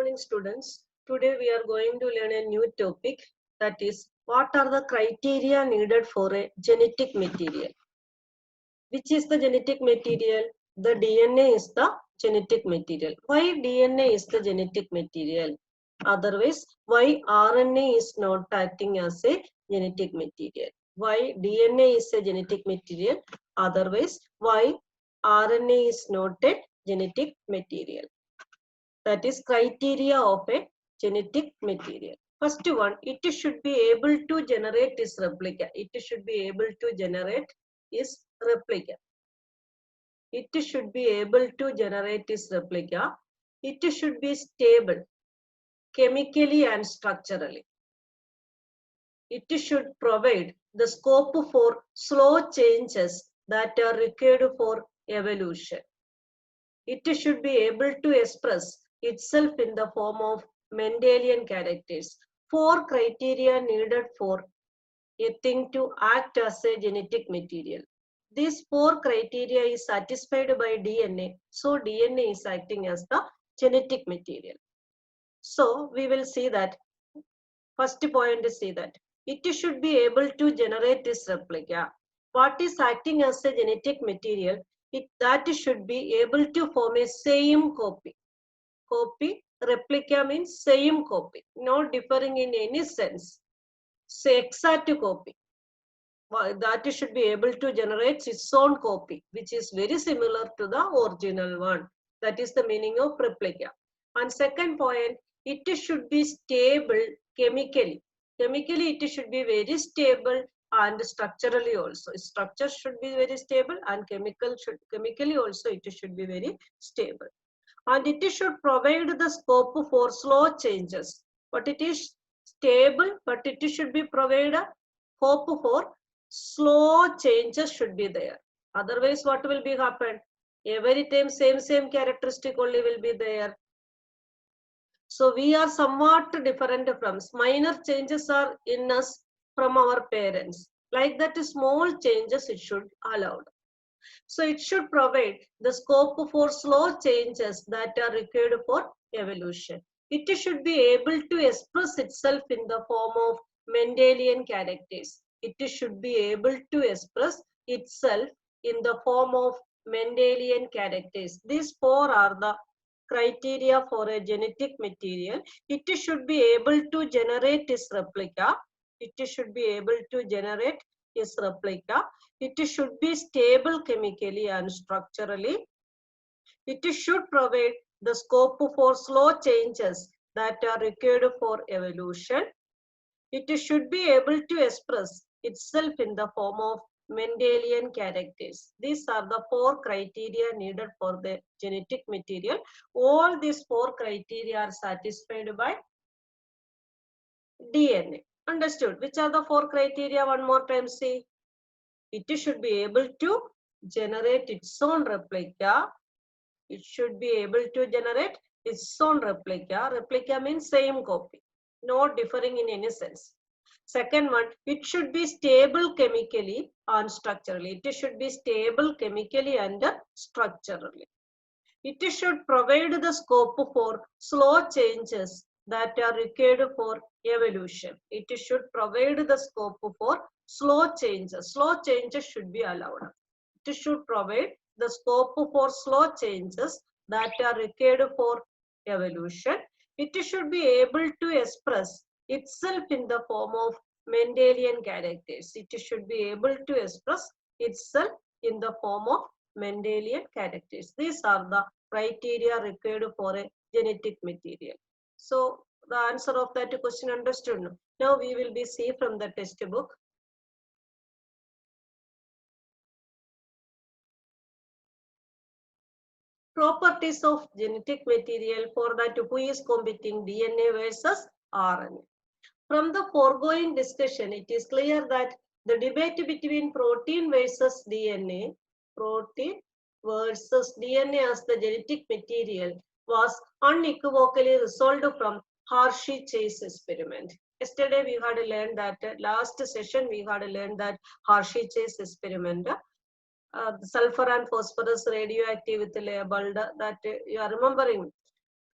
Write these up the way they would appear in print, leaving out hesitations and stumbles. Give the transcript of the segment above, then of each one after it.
morning, students. Today we are going to learn a new topic, that is, what are the criteria needed for a genetic material? Which is the genetic material? The DNA is the genetic material. Why DNA is the genetic material? Otherwise, why RNA is not acting as a genetic material? Why DNA is a genetic material? Otherwise, why RNA is not a genetic material? That is criteria of a genetic material. First one, it should be able to generate its replica. It should be able to generate its replica. It should be able to generate its replica. It should be stable chemically and structurally. It should provide the scope for slow changes that are required for evolution. It should be able to express itself in the form of Mendelian characters. 4 criteria needed for a thing to act as a genetic material. These 4 criteria is satisfied by DNA, so DNA is acting as the genetic material. So we will see that first point is see that it should be able to generate this replica. What is acting as a genetic material? That should be able to form a same copy. Copy, replica means same copy, not differing in any sense. Say exact copy. That should be able to generate its own copy, which is very similar to the original one. That is the meaning of replica. And second point, it should be stable chemically. Chemically, it should be very stable and structurally also. Structure should be very stable and chemically also it should be very stable. And it should provide the scope for slow changes. But it is stable, but it should be provided scope for slow changes should be there. Otherwise, what will be happen? Every time same characteristic only will be there. So we are somewhat different from minor changes are in us from our parents. Like that, small changes it should allowed. So it should provide the scope for slow changes that are required for evolution. It should be able to express itself in the form of Mendelian characters. It should be able to express itself in the form of Mendelian characters. These 4 are the criteria for a genetic material. It should be able to generate its replica. It should be able to generate its replica. It should be stable chemically and structurally. It should provide the scope for slow changes that are required for evolution. It should be able to express itself in the form of Mendelian characters. These are the 4 criteria needed for the genetic material. All these 4 criteria are satisfied by DNA. Understood? Which are the 4 criteria? One more time see. It should be able to generate its own replica. It should be able to generate its own replica. Replica means same copy, not differing in any sense. Second one, it should be stable chemically and structurally. It should be stable chemically and structurally. It should provide the scope for slow changes that are required for evolution. It should provide the scope for slow changes. Slow changes should be allowed. It should provide the scope for slow changes that are required for evolution. It should be able to express itself in the form of Mendelian characters. It should be able to express itself in the form of Mendelian characters. These are the criteria required for a genetic material. So the answer of that question understood. Now we will be see from the textbook. Properties of genetic material for that who is competing DNA versus RNA. From the foregoing discussion, it is clear that the debate between protein versus DNA, protein versus DNA as the genetic material was unequivocally resolved from Hershey-Chase experiment. Yesterday we had learned that, last session we had learned that Hershey-Chase experiment, sulfur and phosphorus radioactive with labeled that you are remembering.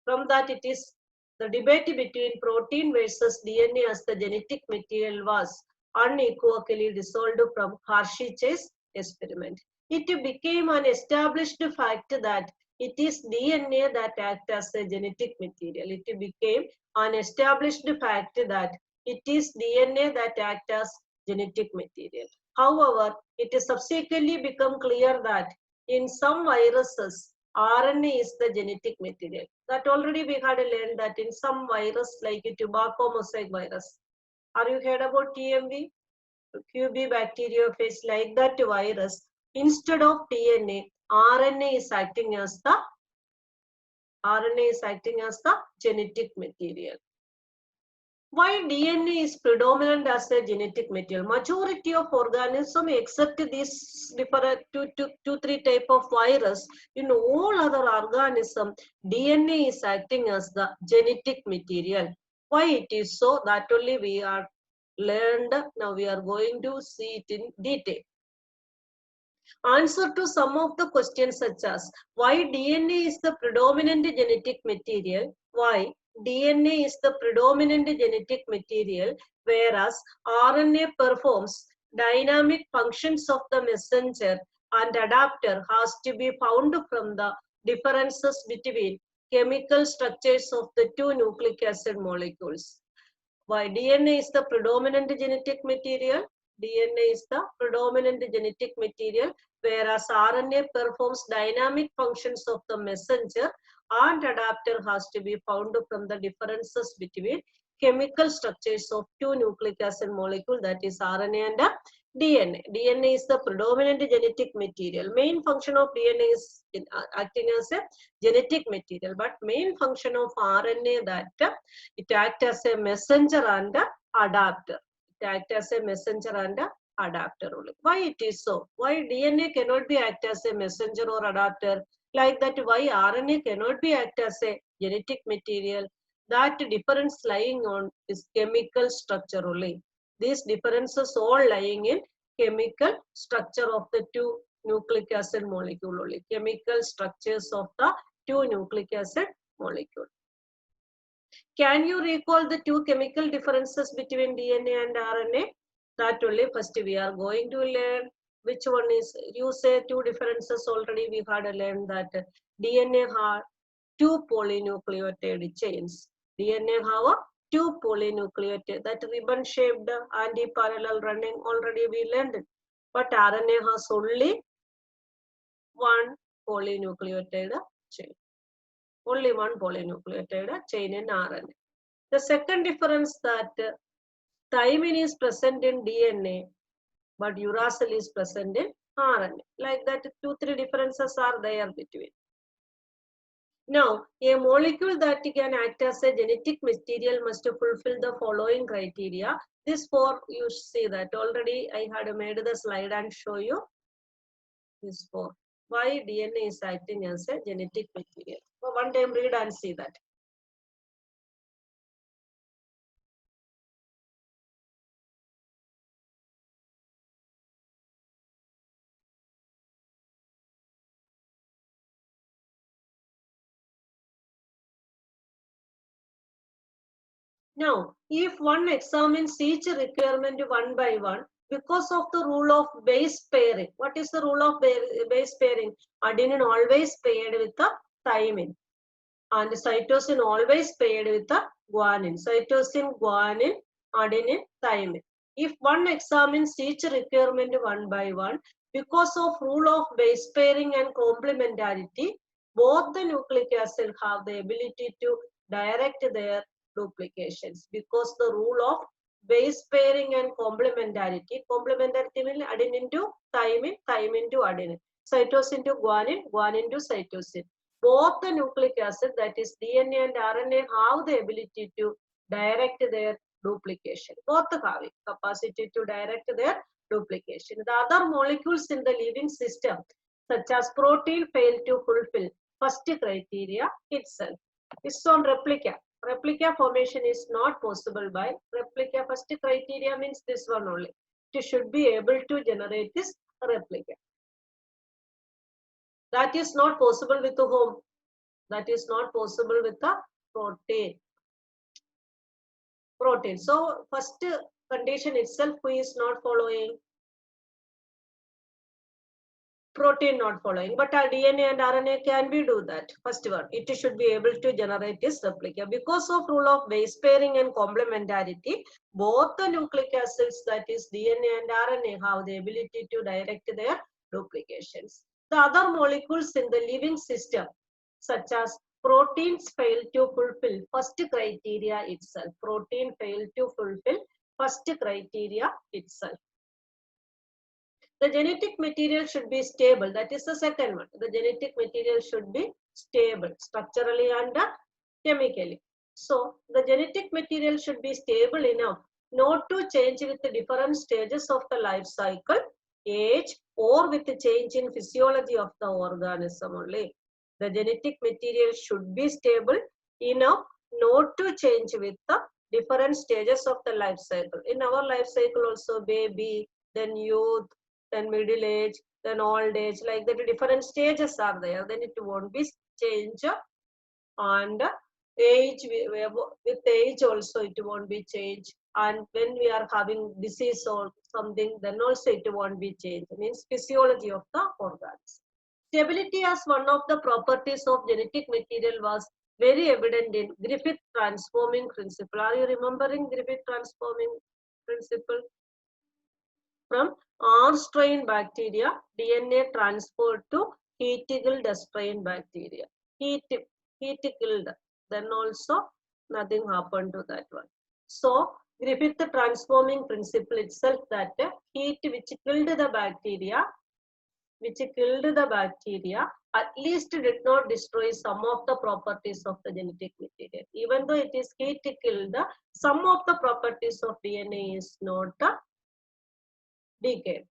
From that it is The debate between protein versus DNA as the genetic material was unequivocally resolved from Hershey's experiment. It became an established fact that it is DNA that acts as a genetic material. It became an established fact that it is DNA that acts as genetic material. However, it has subsequently become clear that in some viruses, RNA is the genetic material. That already we had learned that in some virus like tobacco mosaic virus. Are you heard about TMV? QB bacteriophage, like that virus. Instead of DNA, RNA is acting as the genetic material. Why DNA is predominant as a genetic material? Majority of organisms except these different two, three type of virus, in all other organisms, DNA is acting as the genetic material. Why it is so? That only we are learned. Now we are going to see it in detail. Answer to some of the questions such as why DNA is the predominant genetic material, why DNA is the predominant genetic material, whereas RNA performs dynamic functions of the messenger and adapter has to be found from the differences between chemical structures of the two nucleic acid molecules. Why DNA is the predominant genetic material? DNA is the predominant genetic material, whereas RNA performs dynamic functions of the messenger and adapter has to be found from the differences between chemical structures of two nucleic acid molecules, that is RNA and DNA. DNA is the predominant genetic material. Main function of DNA is acting as a genetic material, but main function of RNA that it acts as a messenger and adapter. It acts as a messenger and adapter only. Why it is so? Why DNA cannot be act as a messenger or adapter? Like that, why RNA cannot be act as a genetic material? That difference lying on is chemical structure only. These differences all lying in chemical structure of the two nucleic acid molecule only. Chemical structures of the two nucleic acid molecule. Can you recall the two chemical differences between DNA and RNA? That only first we are going to learn. Which one is, you say two differences already we had learned that DNA have two polynucleotide chains. DNA have two polynucleotide, that ribbon shaped anti-parallel running already we learned it. But RNA has only one polynucleotide chain. Only one polynucleotide chain in RNA. The second difference that thymine is present in DNA, but uracil is present in RNA. Like that, two, three differences are there between. Now, a molecule that can act as a genetic material must fulfill the following criteria. This four, you see that already I had made the slide and show you this four. Why DNA is acting as a genetic material. So one time read and see that. Now, if one examines each requirement one by one, because of the rule of base pairing, what is the rule of base pairing? Adenine always paired with the thymine, and cytosine always paired with the guanine. Cytosine, guanine, adenine, thymine. If one examines each requirement one by one, because of rule of base pairing and complementarity, both the nucleic acid have the ability to direct their duplications, because the rule of base pairing and complementarity means adenine to thymine, thymine to adenine, cytosine to guanine, guanine to cytosine. Both the nucleic acid, that is DNA and RNA, have the ability to direct their duplication. Both have capacity to direct their duplication. The other molecules in the living system, such as protein, fail to fulfill first criteria itself. It's on replica. Replica formation is not possible by replica. First criteria means this one only. It should be able to generate this replica. That is not possible with the home. That is not possible with the protein. protein. So first condition itself, who is not following? Protein not following, but our DNA and RNA can we do that? First one, it should be able to generate its replica. Because of rule of base pairing and complementarity, both the nucleic acids, that is DNA and RNA, have the ability to direct their duplications. The other molecules in the living system, such as proteins, fail to fulfill first criteria itself. Protein fail to fulfill first criteria itself. The genetic material should be stable. That is the second one. The genetic material should be stable structurally and chemically. So the genetic material should be stable enough not to change with the different stages of the life cycle, age, or with the change in physiology of the organism only. The genetic material should be stable enough not to change with the different stages of the life cycle. In our life cycle also, baby, then youth, then middle age, then old age, like that different stages are there, then it won't be change. And age, with age also it won't be changed. And when we are having disease or something, then also it won't be changed. It means physiology of the organs. Stability as one of the properties of genetic material was very evident in Griffith transforming principle. Are you remembering Griffith transforming principle? From R strain bacteria, DNA transferred to heat killed strain bacteria. Heat killed, then also nothing happened to that one. So Griffith transforming principle itself, that heat which killed the bacteria, at least did not destroy some of the properties of the genetic material. Even though it is heat killed, some of the properties of DNA is not decayed,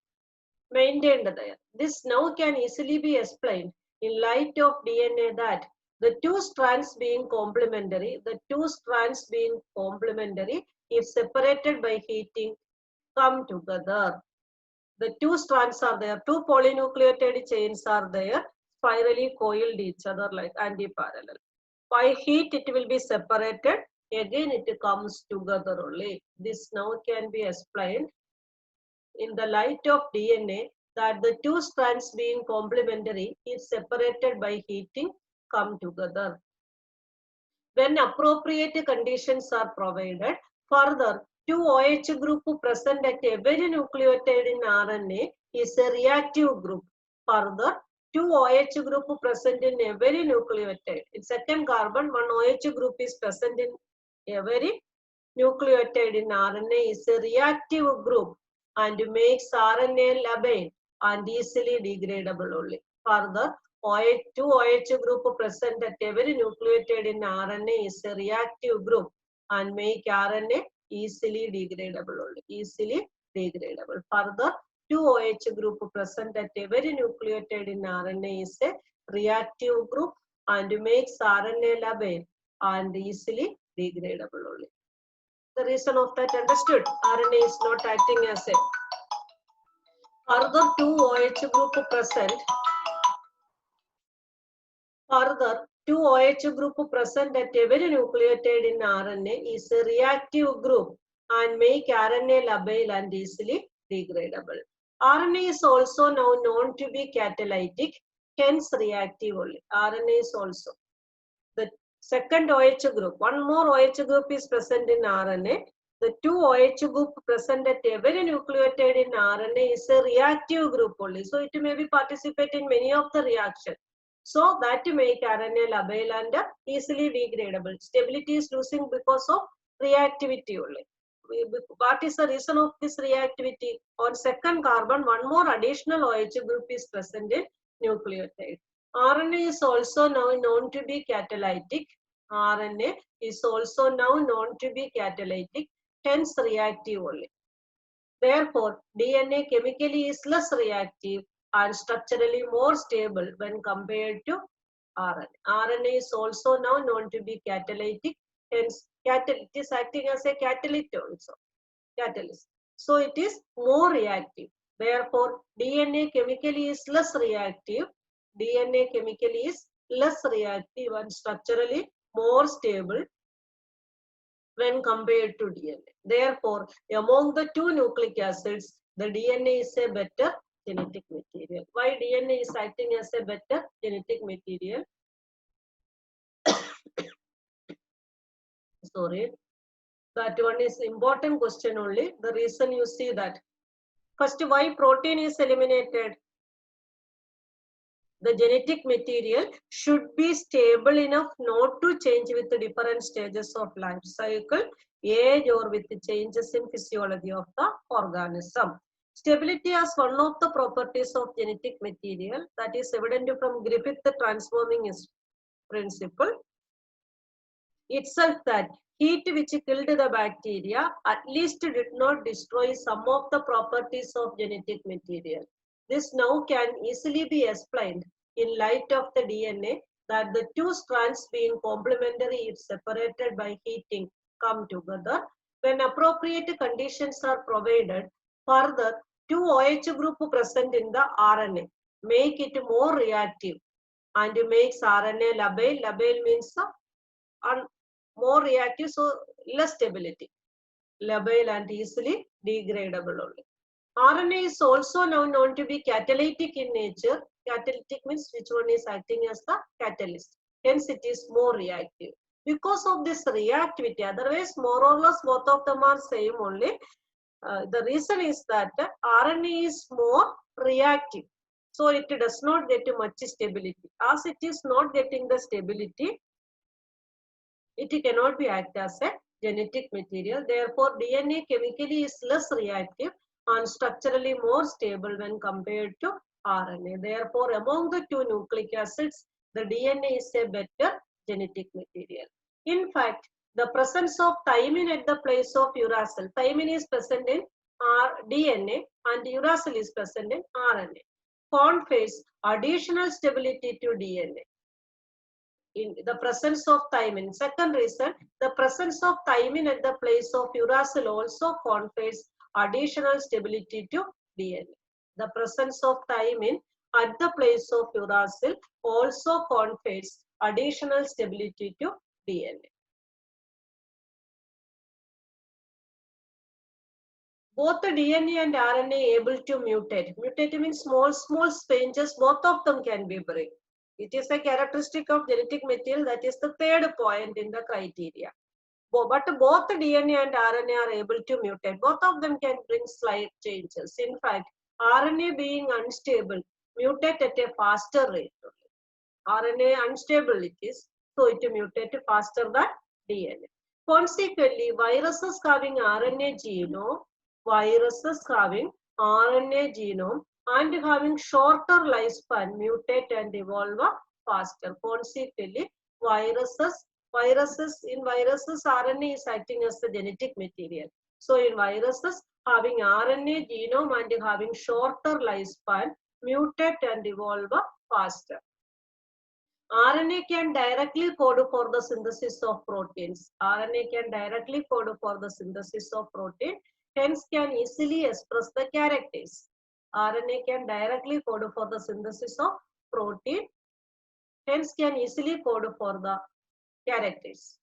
maintained there. This now can easily be explained in light of DNA that the two strands being complementary, if separated by heating, come together. The two strands are there, two polynucleotide chains are there, spirally coiled each other like anti-parallel. By heat it will be separated, again it comes together only. This now can be explained in the light of DNA that the two strands being complementary, if separated by heating, come together. When appropriate conditions are provided, further, 2 OH group present at every nucleotide in RNA is a reactive group. Further, 2 OH group present in every nucleotide. In second carbon, 1 OH group is present in every nucleotide in RNA is a reactive group and makes RNA labile and easily degradable only. Further, 2 OH group present at every nucleotide in RNA is a reactive group and make RNA easily degradable only. Easily degradable. Further, 2 OH group present at every nucleotide in RNA is a reactive group and makes RNA labile and easily degradable only. The reason of that understood. RNA is not acting as a further 2 OH group present. Further, 2 OH group present at every nucleotide in RNA is a reactive group and make RNA labile and easily degradable. RNA is also now known to be catalytic, hence reactive only. RNA is also the second OH group. One more OH group is present in RNA. The 2 OH group present at every nucleotide in RNA is a reactive group only. So it may be participate in many of the reactions. So that make RNA labile and easily degradable. Stability is losing because of reactivity only. What is the reason of this reactivity? On second carbon, one more additional OH group is present in nucleotide. RNA is also now known to be catalytic. RNA is also now known to be catalytic, hence reactive only. Therefore, DNA chemically is less reactive and structurally more stable when compared to RNA. RNA is also now known to be catalytic, hence it is acting as a catalyst also. Catalyst. So it is more reactive. Therefore, DNA chemically is less reactive. DNA chemically is less reactive and structurally more stable when compared to DNA. Therefore, among the two nucleic acids, the DNA is a better genetic material. Why DNA is acting as a better genetic material? Sorry, that one is important question only. The reason you see that. First, why protein is eliminated? The genetic material should be stable enough not to change with the different stages of life cycle, age, or with the changes in physiology of the organism. Stability as one of the properties of genetic material that is evident from Griffith transforming principle itself, that heat which killed the bacteria at least did not destroy some of the properties of genetic material. This now can easily be explained in light of the DNA, that the two strands being complementary if separated by heating come together. When appropriate conditions are provided, further two OH group present in the RNA make it more reactive and makes RNA labile. Labile means more reactive, so less stability, labile and easily degradable only. RNA is also now known to be catalytic in nature. Catalytic means which one is acting as the catalyst. Hence, it is more reactive. Because of this reactivity, otherwise more or less both of them are same only. The reason is that RNA is more reactive. So it does not get much stability. As it is not getting the stability, it cannot be act as a genetic material. Therefore, DNA chemically is less reactive and structurally more stable when compared to RNA. Therefore, among the two nucleic acids, the DNA is a better genetic material. In fact, the presence of thymine at the place of uracil. Thymine is present in DNA and uracil is present in RNA. Confers additional stability to DNA. In the presence of thymine. Second reason, the presence of thymine at the place of uracil also confers additional stability to DNA. The presence of thymine at the place of uracil also confers additional stability to DNA. Both the DNA and RNA able to mutate. Mutate means small changes, both of them can be break. It is a characteristic of genetic material. That is the third point in the criteria. But both DNA and RNA are able to mutate. Both of them can bring slight changes. In fact, RNA being unstable, mutate at a faster rate. RNA unstable it is, so it mutate faster than DNA. Consequently, viruses having RNA genome, and having shorter lifespan mutate and evolve faster. Consequently, viruses RNA is acting as the genetic material. So in viruses having RNA genome and having shorter lifespan mutate and evolve faster. RNA can directly code for the synthesis of proteins. RNA can directly code for the synthesis of protein, hence can easily express the characters. RNA can directly code for the synthesis of protein, hence can easily code for the characters.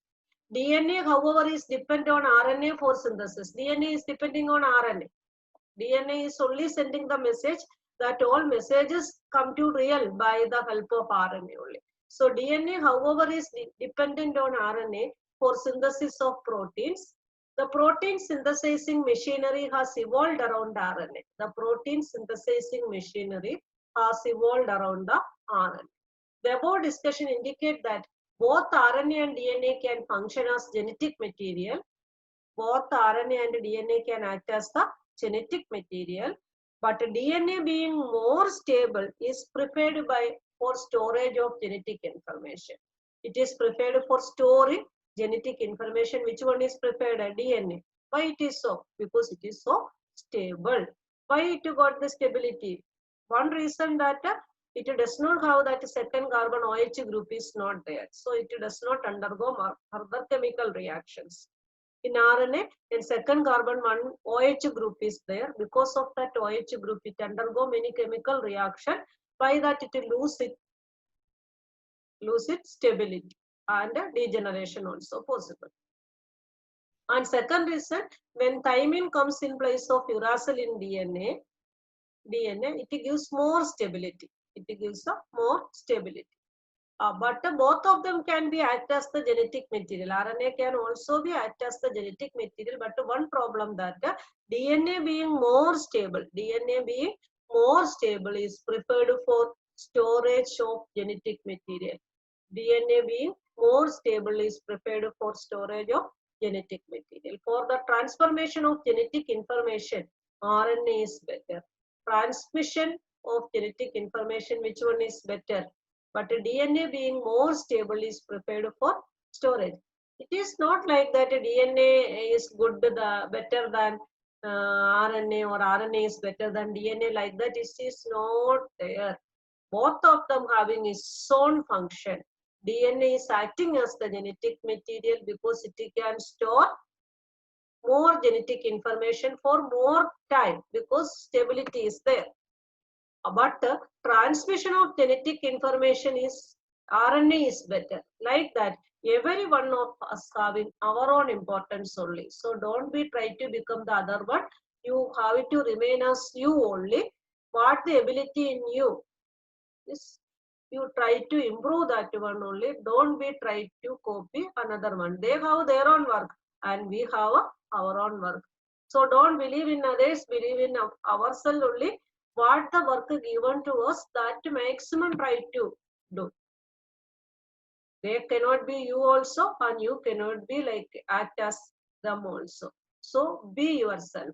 DNA, however, is dependent on RNA for synthesis. DNA is depending on RNA. DNA is only sending the message that all messages come to real by the help of RNA only. So DNA, however, is dependent on RNA for synthesis of proteins. The protein synthesizing machinery has evolved around RNA. The protein synthesizing machinery has evolved around the RNA. The above discussion indicate that both RNA and DNA can function as genetic material. Both RNA and DNA can act as the genetic material, but DNA being more stable is preferred for storage of genetic information. It is preferred for storing genetic information. Which one is preferred? DNA. Why it is so? Because it is so stable. Why it got the stability? One reason that it does not have that second carbon OH group is not there. So it does not undergo further chemical reactions. In RNA, in second carbon one OH group is there. Because of that OH group, it undergo many chemical reaction. By that it lose its stability and degeneration also possible. And second reason, when thymine comes in place of uracil in DNA, it gives more stability. It gives a more stability. But both of them can be act as the genetic material. RNA can also be act as the genetic material. But one problem that DNA being more stable, is preferred for storage of genetic material. DNA being more stable is prepared for storage of genetic material. For the transformation of genetic information, RNA is better. Transmission of genetic information, which one is better? But DNA being more stable is prepared for storage. It is not like that DNA is better than RNA, or RNA is better than DNA, like that. It is not there. Both of them having its own function. DNA is acting as the genetic material because it can store more genetic information for more time because stability is there. But transmission of genetic information is RNA is better. Like that, every one of us having our own importance only. So don't be try to become the other one. You have to remain as you only. What the ability in you is, you try to improve that one only. Don't be try to copy another one. They have their own work and we have our own work. So don't believe in others, believe in ourselves only. What the work given to us, that maximum try to do. They cannot be you also, and you cannot be like act as them also. So be yourself.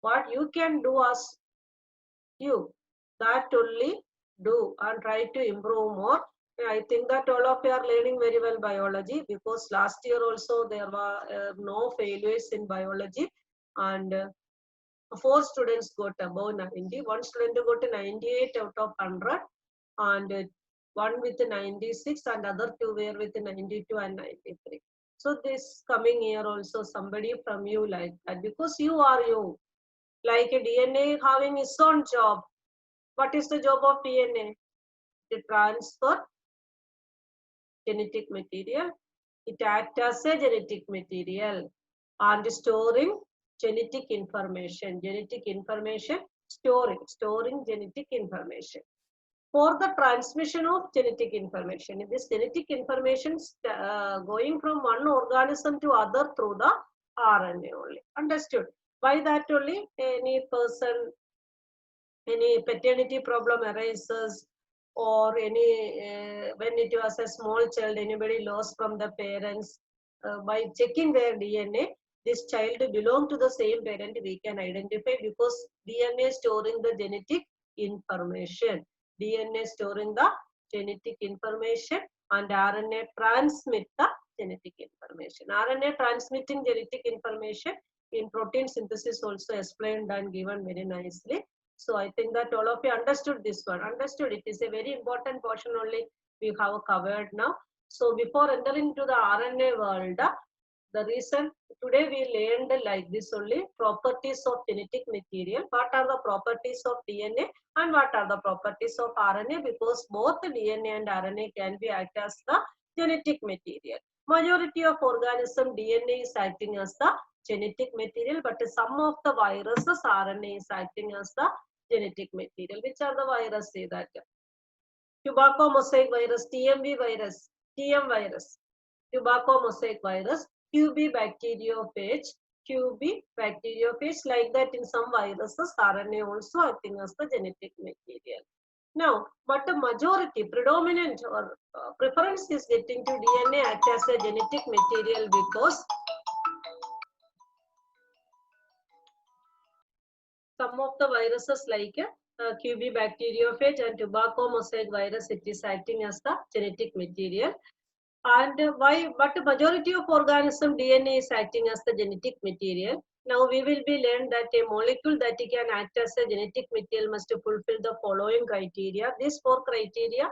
What you can do as you, that only do, and try to improve more. I think that all of you are learning very well biology, because last year also there were no failures in biology, and 4 students got above 90, 1 student got 98 out of 100, and one with 96, and other 2 were with 92 and 93. So this coming year also somebody from you like that, because you are you. Like a DNA having its own job. What is the job of DNA? To transfer genetic material. It acts as a genetic material and storing genetic information. Genetic information, storing genetic information. For the transmission of genetic information, this genetic information going from one organism to other through the RNA only. Understood? By that only, any person, any paternity problem arises, or any when it was a small child, anybody lost from the parents, by checking their DNA, this child belong to the same parent, we can identify, because DNA storing the genetic information. DNA storing the genetic information, and RNA transmit the genetic information. RNA transmitting genetic information in protein synthesis also explained and given very nicely. So I think that all of you understood this one. Understood. It is a very important portion only we have covered now. So before entering into the RNA world, the reason today we learned like this only, properties of genetic material. What are the properties of DNA and what are the properties of RNA? Because both DNA and RNA can be act as the genetic material. Majority of organism DNA is acting as the genetic material, but some of the viruses RNA is acting as the genetic material. Which are the virus? Say that tobacco mosaic virus, TMV virus, TM virus, tobacco mosaic virus, QB bacteriophage, QB bacteriophage. Like that, in some viruses RNA also acting as the genetic material. Now, but the majority, predominant or preference is getting to DNA act as a genetic material, because some of the viruses like QB bacteriophage and tobacco mosaic virus, it is acting as the genetic material. And why? But majority of organism DNA is acting as the genetic material. Now we will be learned that a molecule that can act as a genetic material must fulfill the following criteria. These 4 criteria: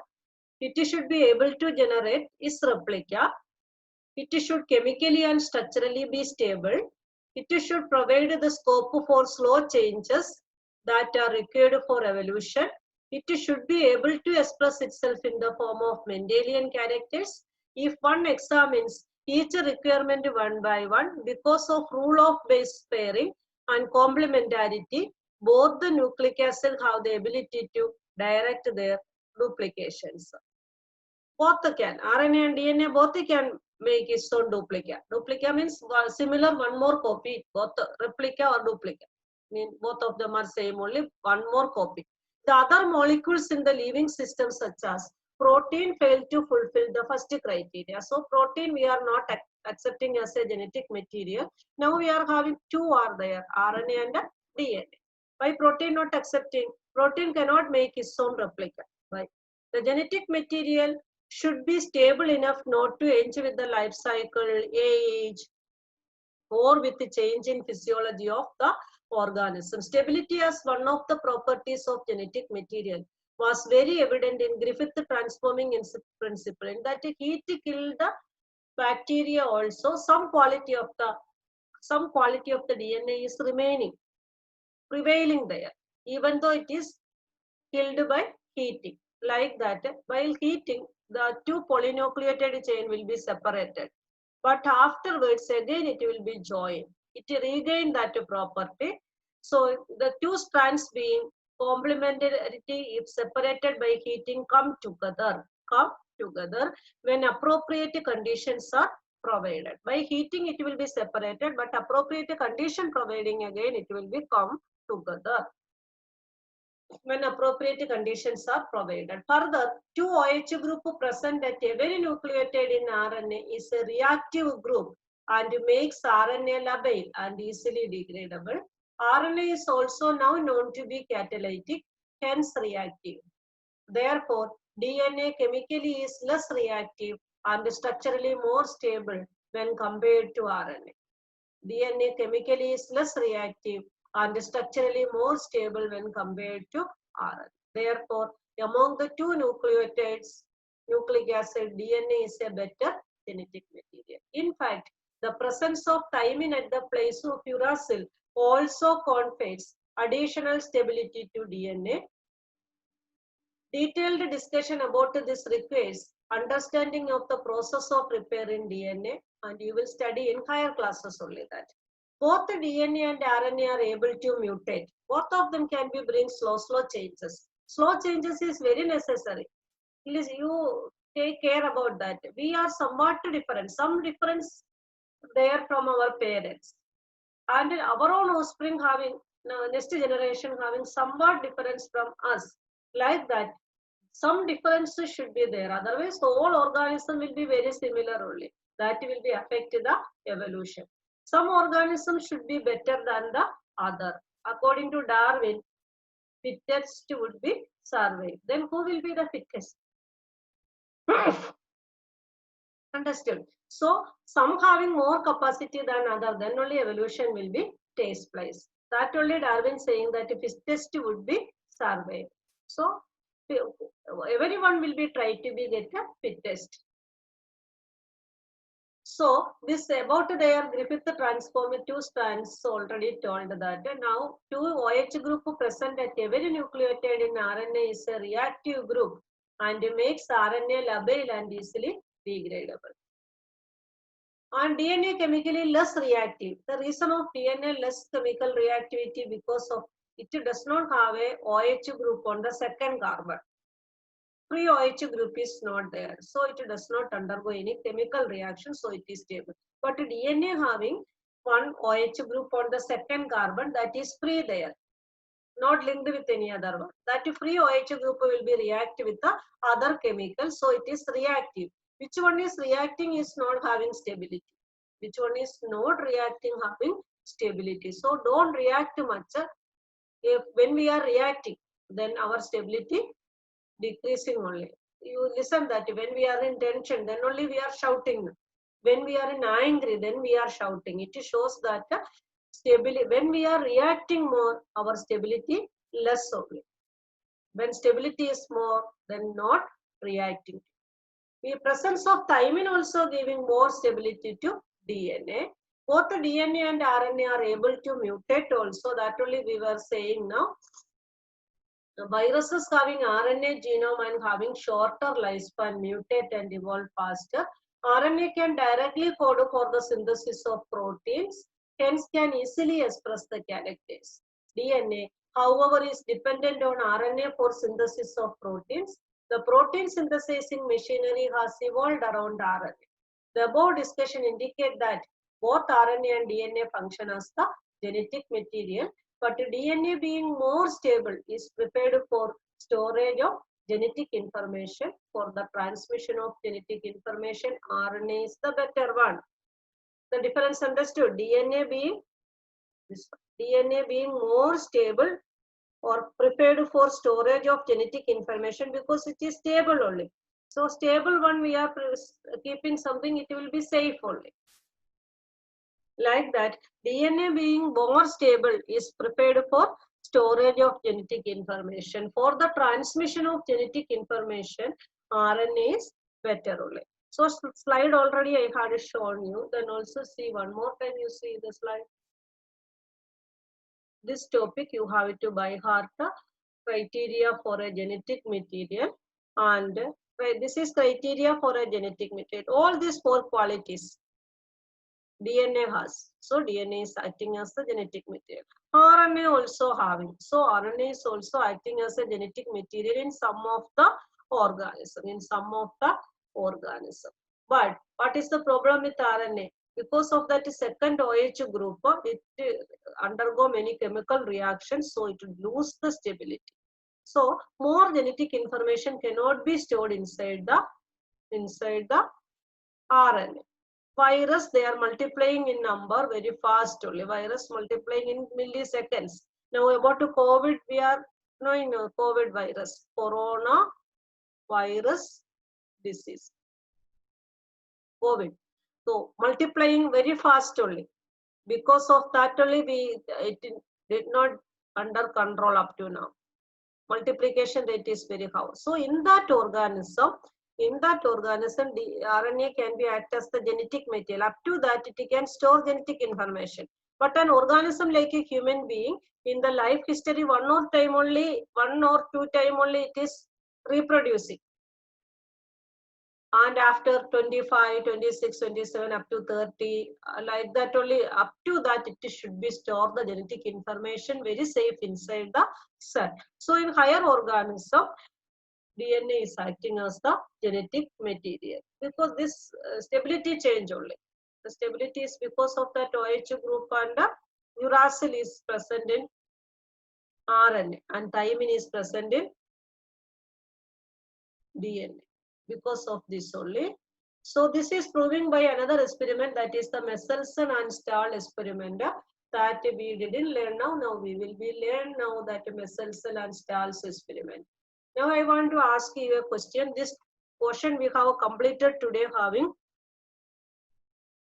it should be able to generate its replica. It should chemically and structurally be stable. It should provide the scope for slow changes that are required for evolution. It should be able to express itself in the form of Mendelian characters. If one examines each requirement one by one. Because of rule of base pairing and complementarity, both the nucleic acid have the ability to direct their duplications. Both can, RNA and DNA, both can make its own duplica. Duplica means similar, one more copy, both replica or duplica. Mean both of them are same, only one more copy. The other molecules in the living system, such as protein, fail to fulfill the first criteria. So protein we are not accepting as a genetic material. Now we are having two are there, RNA and DNA. Why protein not accepting? Protein cannot make its own replica. Why? The genetic material should be stable enough not to change with the life cycle, age, or with the change in physiology of the organism. Stability as one of the properties of genetic material was very evident in Griffith transforming principle, in that heat killed the bacteria also. Some quality of the DNA is prevailing there, even though it is killed by heating. Like that, while heating, the two polynucleotide chain will be separated. But afterwards, again, it will be joined. It regain that property. So the two strands being complementarity, if separated by heating, come together when appropriate conditions are provided. By heating, it will be separated, but appropriate condition providing, again, it will be come together when appropriate conditions are provided. Further, 2OH group present at every nucleotide in RNA is a reactive group and makes RNA labile and easily degradable. RNA is also now known to be catalytic, hence reactive. Therefore, DNA chemically is less reactive and structurally more stable when compared to RNA. DNA chemically is less reactive and structurally more stable when compared to RNA. Therefore, among the two nucleotides, nucleic acid, DNA is a better genetic material. In fact, the presence of thymine at the place of uracil also confers additional stability to DNA. Detailed discussion about this requires understanding of the process of repair in DNA, and you will study in higher classes only that. Both the DNA and RNA are able to mutate. Both of them can be bring slow changes. Slow changes is very necessary. Please, you take care about that. We are somewhat different. Some difference there from our parents. And our own offspring having, next generation having somewhat difference from us. Like that, some differences should be there. Otherwise, the whole organism will be very similar only. That will be affect the evolution. Some organisms should be better than the other. According to Darwin, fittest would be survive. Then who will be the fittest? Understood. So some having more capacity than other, then only evolution will be takes place. That only Darwin saying that fittest would be survive. So everyone will be try to be get a fittest. So this about their Griffith transformative strands already told that. Now 2OH group present at every nucleotide in RNA is a reactive group and makes RNA labile and easily degradable. And DNA chemically less reactive. The reason of DNA less chemical reactivity because of it does not have a OH group on the second carbon. Free OH group is not there, so it does not undergo any chemical reaction, so it is stable. But DNA having one OH group on the second carbon, that is free there, not linked with any other one. That free OH group will be react with the other chemical, so it is reactive. Which one is reacting is not having stability. Which one is not reacting having stability. So don't react much. If when we are reacting, then our stability decreasing only. You listen that when we are in tension, then only we are shouting. When we are in angry, then we are shouting. It shows that stability. When we are reacting more, our stability less only. When stability is more, then not reacting. The presence of thymine also giving more stability to DNA. Both the DNA and RNA are able to mutate also. That only we were saying now. The viruses having RNA genome and having shorter lifespan mutate and evolve faster. RNA can directly code for the synthesis of proteins, hence can easily express the characters. DNA, however, is dependent on RNA for synthesis of proteins. The protein synthesizing machinery has evolved around RNA. The above discussion indicate that both RNA and DNA function as the genetic material, but DNA being more stable is prepared for storage of genetic information. For the transmission of genetic information, RNA is the better one. The difference understood. DNA being more stable or prepared for storage of genetic information because it is stable only. So stable one we are keeping something, it will be safe only. Like that, DNA being more stable is prepared for storage of genetic information. For the transmission of genetic information, RNA is better only. So slide already I had shown you. Then also see one more time you see the slide. This topic you have to by heart the criteria for a genetic material, and this is criteria for a genetic material. All these four qualities DNA has. So DNA is acting as the genetic material. RNA also having. So RNA is also acting as a genetic material in some of the organism. But what is the problem with RNA? Because of that second OH group, it undergo many chemical reactions, so it will lose the stability. So more genetic information cannot be stored inside the RNA. Virus, they are multiplying in number very fast only. Virus multiplying in milliseconds. Now about COVID, we are knowing COVID virus, corona virus disease, COVID. So multiplying very fast only. Because of that only it did not under control up to now. Multiplication rate is very high. So in that organism, the RNA can be act as the genetic material. Up to that, it can store genetic information. But an organism like a human being, in the life history, one or two time only, it is reproducing. And after 25, 26, 27, up to 30, like that only, up to that, it should be stored the genetic information very safe inside the cell. So in higher organism, DNA is acting as the genetic material because this stability change only. The stability is because of that OH group, and uracil is present in RNA and thymine is present in DNA because of this only. So this is proving by another experiment, that is the Michelson and Stahl experiment that we didn't learn now. Now we will be learn now that Michelson and Stahl's experiment. Now I want to ask you a question. This portion we have completed today having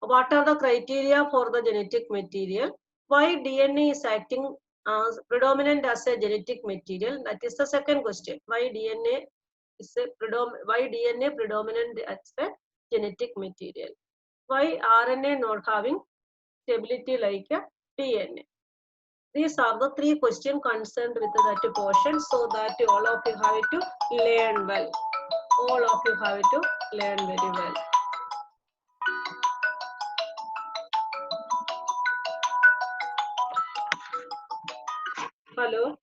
what are the criteria for the genetic material? Why DNA is acting as predominant as a genetic material? That is the second question. Why DNA predominant as a genetic material? Why RNA not having stability like a DNA? These are the three questions concerned with that portion, so that all of you have to learn well. All of you have to learn very well. Hello.